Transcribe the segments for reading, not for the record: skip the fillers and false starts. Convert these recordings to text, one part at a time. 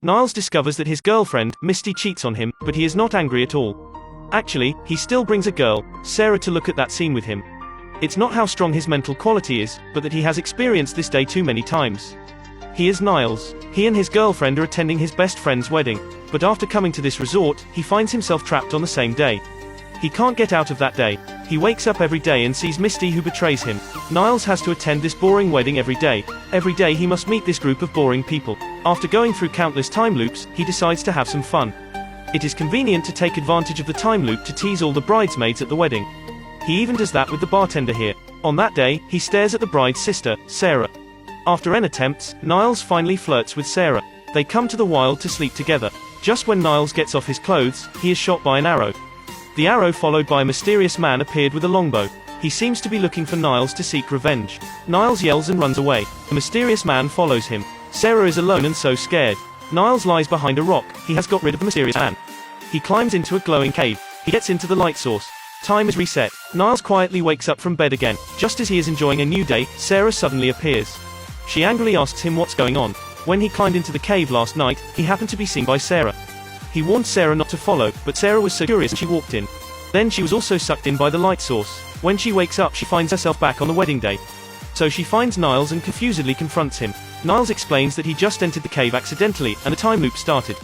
Niles discovers that his girlfriend, Misty, cheats on him, but he is not angry at all. Actually, he still brings a girl, Sarah, to look at that scene with him. It's not how strong his mental quality is, but that he has experienced this day too many times. He is Niles. He and his girlfriend are attending his best friend's wedding, but after coming to this resort, he finds himself trapped on the same day. He can't get out of that day. He wakes up every day and sees Misty, who betrays him. Niles has to attend this boring wedding every day. Every day he must meet this group of boring people. After going through countless time loops, he decides to have some fun. It is convenient to take advantage of the time loop to tease all the bridesmaids at the wedding. He even does that with the bartender here. On that day, he stares at the bride's sister, Sarah. After N attempts, Niles finally flirts with Sarah. They come to the wild to sleep together. Just when Niles gets off his clothes, he is shot by an arrow. The arrow, followed by a mysterious man, appeared with a longbow. He seems to be looking for Niles to seek revenge. Niles yells and runs away. The mysterious man follows him. Sarah is alone and so scared. Niles lies behind a rock. He has got rid of the mysterious man. He climbs into a glowing cave. He gets into the light source. Time is reset. Niles quietly wakes up from bed again. Just as he is enjoying a new day, Sarah suddenly appears. She angrily asks him what's going on. When he climbed into the cave last night, he happened to be seen by Sarah. He warned Sarah not to follow, but Sarah was so curious and she walked in. Then she was also sucked in by the light source. When she wakes up, she finds herself back on the wedding day. So she finds Niles and confusedly confronts him. Niles explains that he just entered the cave accidentally, and a time loop started.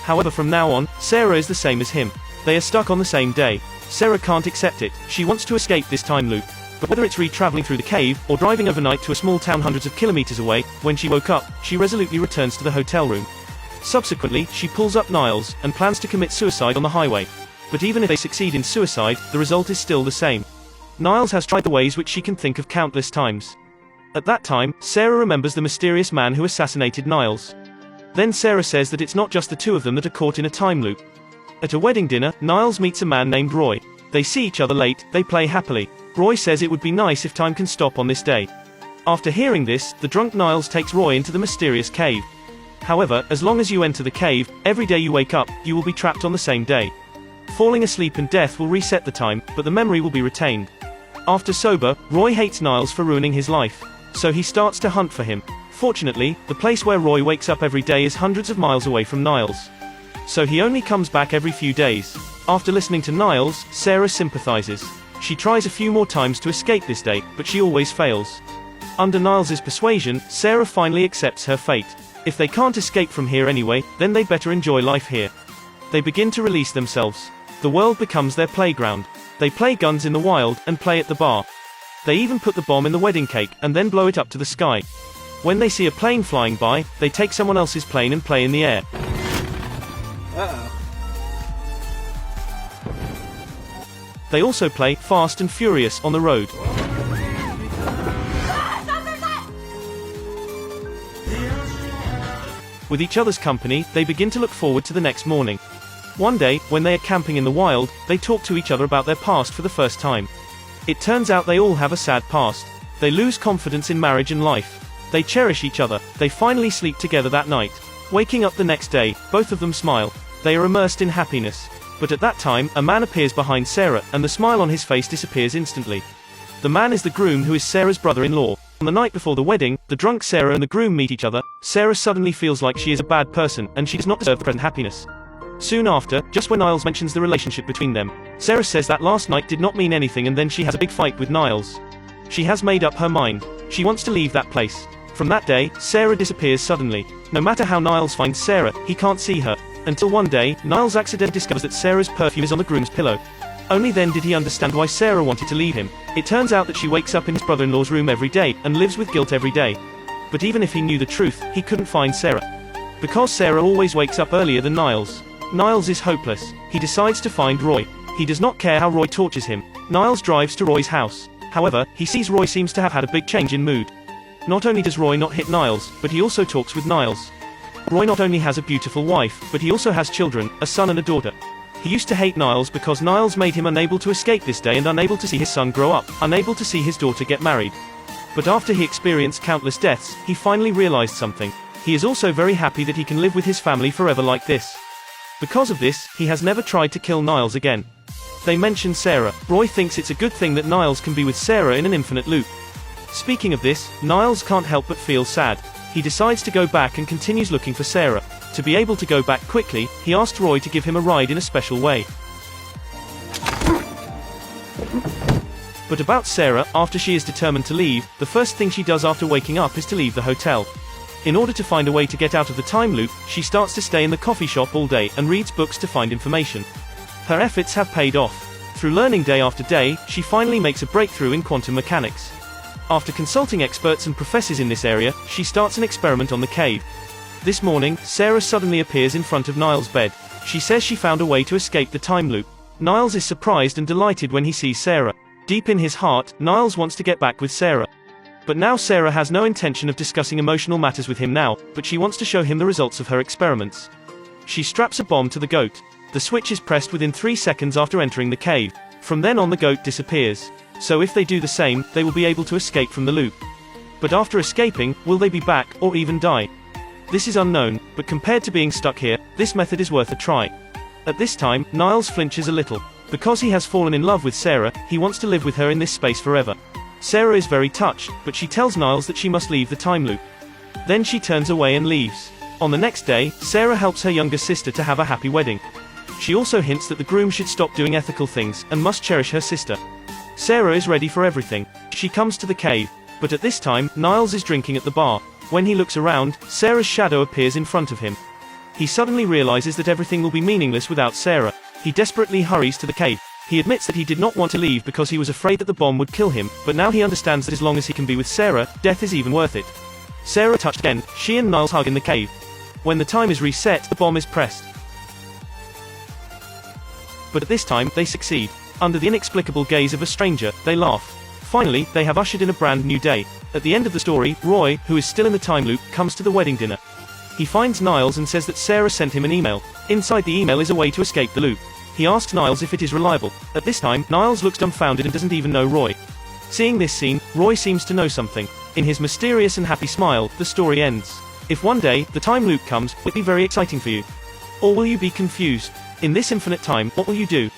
However, from now on, Sarah is the same as him. They are stuck on the same day. Sarah can't accept it. She wants to escape this time loop. But whether it's re-traveling through the cave, or driving overnight to a small town hundreds of kilometers away, when she woke up, she resolutely returns to the hotel room. Subsequently, she pulls up Niles, and plans to commit suicide on the highway. But even if they succeed in suicide, the result is still the same. Niles has tried the ways which she can think of countless times. At that time, Sarah remembers the mysterious man who assassinated Niles. Then Sarah says that it's not just the two of them that are caught in a time loop. At a wedding dinner, Niles meets a man named Roy. They see each other late, they play happily. Roy says it would be nice if time can stop on this day. After hearing this, the drunk Niles takes Roy into the mysterious cave. However, as long as you enter the cave, every day you wake up, you will be trapped on the same day. Falling asleep and death will reset the time, but the memory will be retained. After sober, Roy hates Niles for ruining his life. So he starts to hunt for him. Fortunately, the place where Roy wakes up every day is hundreds of miles away from Niles. So he only comes back every few days. After listening to Niles, Sarah sympathizes. She tries a few more times to escape this day, but she always fails. Under Niles' persuasion, Sarah finally accepts her fate. If they can't escape from here anyway, then they'd better enjoy life here. They begin to release themselves. The world becomes their playground. They play guns in the wild, and play at the bar. They even put the bomb in the wedding cake, and then blow it up to the sky. When they see a plane flying by, they take someone else's plane and play in the air. Uh-oh. They also play Fast and Furious on the road. With each other's company, they begin to look forward to the next morning. One day, when they are camping in the wild, they talk to each other about their past for the first time. It turns out they all have a sad past. They lose confidence in marriage and life. They cherish each other. They finally sleep together that night. Waking up the next day, both of them smile. They are immersed in happiness. But at that time, a man appears behind Sarah, and the smile on his face disappears instantly. The man is the groom, who is Sarah's brother-in-law. On the night before the wedding, the drunk Sarah and the groom meet each other. Sarah suddenly feels like she is a bad person, and she does not deserve the present happiness. Soon after, just when Niles mentions the relationship between them, Sarah says that last night did not mean anything, and then she has a big fight with Niles. She has made up her mind. She wants to leave that place. From that day, Sarah disappears suddenly. No matter how Niles finds Sarah, he can't see her. Until one day, Niles accidentally discovers that Sarah's perfume is on the groom's pillow. Only then did he understand why Sarah wanted to leave him. It turns out that she wakes up in his brother-in-law's room every day, and lives with guilt every day. But even if he knew the truth, he couldn't find Sarah. Because Sarah always wakes up earlier than Niles. Niles is hopeless. He decides to find Roy. He does not care how Roy tortures him. Niles drives to Roy's house. However, he sees Roy seems to have had a big change in mood. Not only does Roy not hit Niles, but he also talks with Niles. Roy not only has a beautiful wife, but he also has children, a son and a daughter. He used to hate Niles because Niles made him unable to escape this day and unable to see his son grow up, unable to see his daughter get married. But after he experienced countless deaths, he finally realized something. He is also very happy that he can live with his family forever like this. Because of this, he has never tried to kill Niles again. They mention Sarah. Roy thinks it's a good thing that Niles can be with Sarah in an infinite loop. Speaking of this, Niles can't help but feel sad. He decides to go back and continues looking for Sarah. To be able to go back quickly, he asked Roy to give him a ride in a special way. But about Sarah, after she is determined to leave, the first thing she does after waking up is to leave the hotel. In order to find a way to get out of the time loop, she starts to stay in the coffee shop all day and reads books to find information. Her efforts have paid off. Through learning day after day, she finally makes a breakthrough in quantum mechanics. After consulting experts and professors in this area, she starts an experiment on the cave. This morning, Sarah suddenly appears in front of Niles' bed. She says she found a way to escape the time loop. Niles is surprised and delighted when he sees Sarah. Deep in his heart, Niles wants to get back with Sarah. But now Sarah has no intention of discussing emotional matters with him now, but she wants to show him the results of her experiments. She straps a bomb to the goat. The switch is pressed within 3 seconds after entering the cave. From then on the goat disappears. So if they do the same, they will be able to escape from the loop. But after escaping, will they be back, or even die? This is unknown, but compared to being stuck here, this method is worth a try. At this time, Niles flinches a little. Because he has fallen in love with Sarah, he wants to live with her in this space forever. Sarah is very touched, but she tells Niles that she must leave the time loop. Then she turns away and leaves. On the next day, Sarah helps her younger sister to have a happy wedding. She also hints that the groom should stop doing ethical things, and must cherish her sister. Sarah is ready for everything. She comes to the cave. But at this time, Niles is drinking at the bar. When he looks around, Sarah's shadow appears in front of him. He suddenly realizes that everything will be meaningless without Sarah. He desperately hurries to the cave. He admits that he did not want to leave because he was afraid that the bomb would kill him, but now he understands that as long as he can be with Sarah, death is even worth it. Sarah touched again, she and Niles hug in the cave. When the time is reset, the bomb is pressed. But at this time, they succeed. Under the inexplicable gaze of a stranger, they laugh. Finally, they have ushered in a brand new day. At the end of the story, Roy, who is still in the time loop, comes to the wedding dinner. He finds Niles and says that Sarah sent him an email. Inside the email is a way to escape the loop. He asks Niles if it is reliable. At this time, Niles looks dumbfounded and doesn't even know Roy. Seeing this scene, Roy seems to know something. In his mysterious and happy smile, the story ends. If one day, the time loop comes, will it be very exciting for you? Or will you be confused? In this infinite time, what will you do?